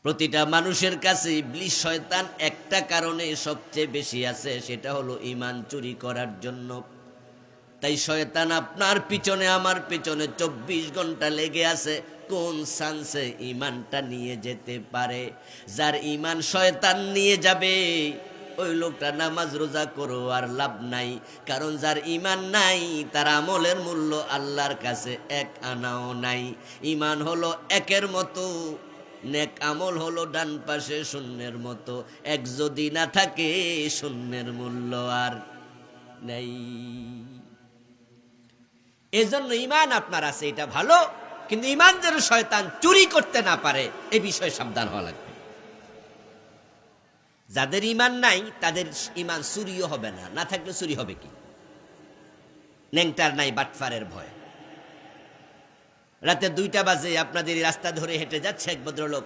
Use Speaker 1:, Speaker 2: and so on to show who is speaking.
Speaker 1: প্রতিটা মানুষের কাছে ইবলিস শয়তান একটা কারণে সবচেয়ে বেশি আছে, সেটা হলো ঈমান চুরি করার জন্য। তাই শয়তান আপনার পিছনে আমার পিছনে 24 ঘন্টা লেগে আছে কোন চান্সে ঈমানটা নিয়ে যেতে পারে। যার ঈমান শয়তান নিয়ে যাবে ওই লোকটা নামাজ রোজা করো আর লাভ নাই, কারণ যার ঈমান নাই তার আমলের মূল্য আল্লাহর কাছে এক আনাও নাই। ঈমান হলো একের মতো, নেক আমল হলো ডান পাশে শূন্যের মতো, এক যদি না থাকে শূন্যের মূল্য আর নেই। এজন্য ঈমান আপনার আছে এটা ভালো, কিন্তু ঈমান যেন শয়তান চুরি করতে না পারে এই বিষয়ে সাবধান হওয়া লাগবে। যাদের ঈমান নাই তাদের ঈমান চুরিও হবে না, না থাকলে চুরি হবে কি? নেংটার নাই বাটফারের ভয়। রাতে 2টা বাজে আপনাদের রাস্তা ধরে হেঁটে যাচ্ছে এক ভদ্রলোক,